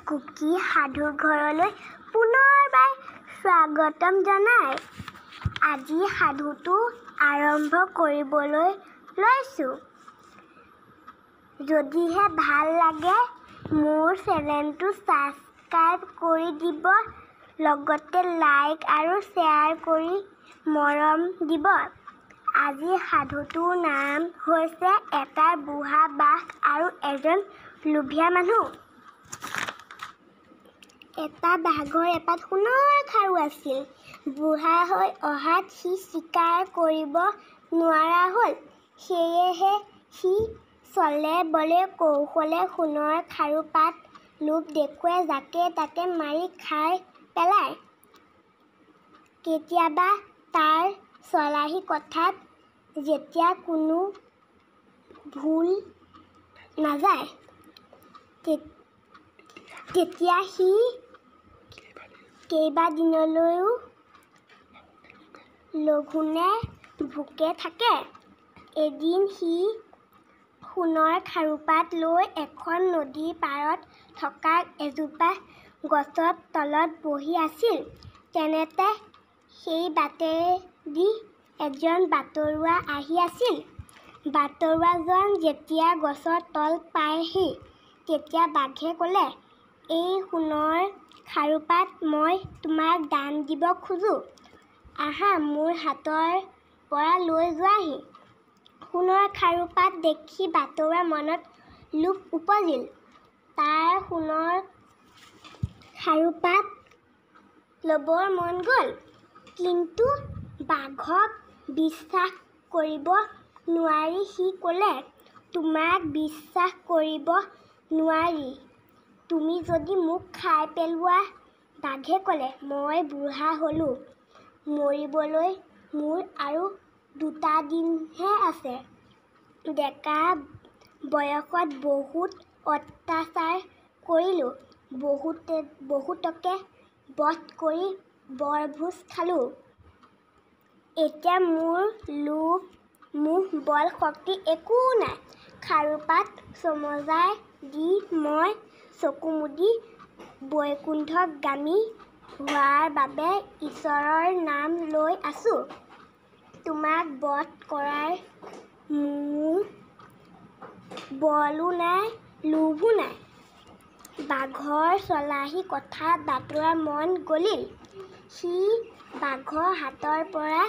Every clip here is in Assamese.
কুকি সাধু ঘৰলৈ পুনৰবাৰ স্বাগতম জনাই আজি সাধুটো আৰম্ভ কৰিবলৈ লৈছোঁ। যদিহে ভাল লাগে মোৰ চেনেলটো ছাবস্ক্ৰাইব কৰি দিব, লগতে লাইক আৰু শ্বেয়াৰ কৰি মৰম দিব। আজি সাধুটোৰ নাম হৈছে এটা বুঢ়া বাঘ আৰু এজন লোভীয়া মানুহ। এটা বাঘৰ এপাত সোণৰ খাৰু আছিল। বুঢ়া হৈ অহাত সি চিকাৰ কৰিব নোৱাৰা হ'ল। সেয়েহে সি চলে বলে কৌশলে সোণৰ খাৰু পাত লোভ দেখুৱাই যাকে তাকে মাৰি খাই পেলায়। কেতিয়াবা তাৰ চলাহী কথাত যেতিয়া কোনো ভুল নাযায়, তেতিয়া সি কেইবাদিনলৈও লঘোণে ভোকে থাকে। এদিন সি সোণৰ খাৰুপাত লৈ এখন নদীৰ পাৰত থকা এজোপা গছৰ তলত বহি আছিল। তেনেতে সেই বাটেদি এজন বাটৰুৱা আহি আছিল। বাটৰুৱাজন যেতিয়া গছৰ তল পায়হি, তেতিয়া বাঘে ক'লে, "এই সোণৰ খাৰুপাত মই তোমাক দান দিব খোজোঁ। আহা মোৰ হাতৰ পৰা লৈ যোৱাহি।" সোণৰ খাৰুপাত দেখি বাটৰুৱাৰ মনত লোভ উপজিল। তাৰ সোণৰ খাৰুপাত ল'বৰ মন গ'ল। কিন্তু বাঘক বিশ্বাস কৰিব নোৱাৰি সি ক'লে, "তোমাক বিশ্বাস কৰিব নোৱাৰি। তুমি যদি মোক খাই পেলোৱা।" বাঘে ক'লে, "মই বুঢ়া হ'লো। মৰিবলৈ মোৰ আৰু 2টা দিনহে আছে। ডেকা বয়সত বহুত অত্যাচাৰ কৰিলোঁ। বহুতকে বধ কৰি বৰভোজ খালোঁ। এতিয়া মোৰ লোভ, মোহ, বল শক্তি একো নাই। খাৰুপাত চমজাই দি মই চকু মুদি বৈকুণ্ঠগামী হোৱাৰ বাবে ঈশ্বৰৰ নাম লৈ আছোঁ। তোমাক বধ কৰাৰ মোৰ বলো নাই, লোভো নাই।" বাঘৰ চলাহী কথাত বাটৰুৱাৰ মন গলিল। সি বাঘৰ হাতৰ পৰা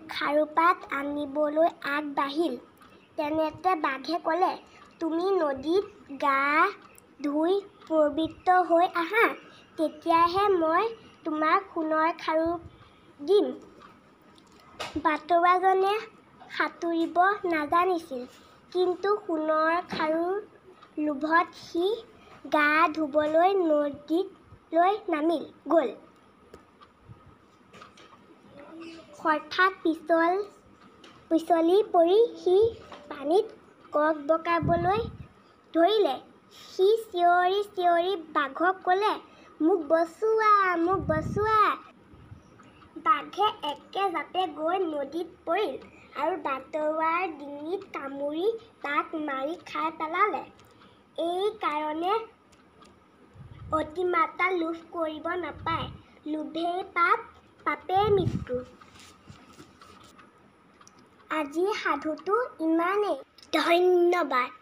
খাৰুপাত আনিবলৈ আগবাঢ়িল। তেনেতে বাঘে ক'লে, "তুমি নদীত গা ধুই পবিত্ৰ হৈ আহা, তেতিয়াহে মই তোমাক সোণৰ খাৰু দিম।" বাটৰুৱাজনে সাঁতুৰিব নাজানিছিল। কিন্তু সোণৰ খাৰুৰ লোভত সি গা ধুবলৈ নদীলৈ নামি গ'ল। হঠাৎ পিছলি পৰি সি পানীত কক-বকাবলৈ ধৰিলে। সি চিঞৰি চিঞৰি বাঘক ক'লে, "মোক বচোৱা, মোক বচোৱা।" বাঘে একে জাপে গৈ নদীত পৰিল আৰু বাটৰুৱাৰ ডিঙিত কামুৰি তাক মাৰি খাই পেলালে। এই কাৰণে অতিমাত্ৰা লোভ কৰিব নাপায়। লোভেই পাপ, পাপেই মৃত্যু। আজিৰ সাধুটো ইমানেই। ধন্যবাদ।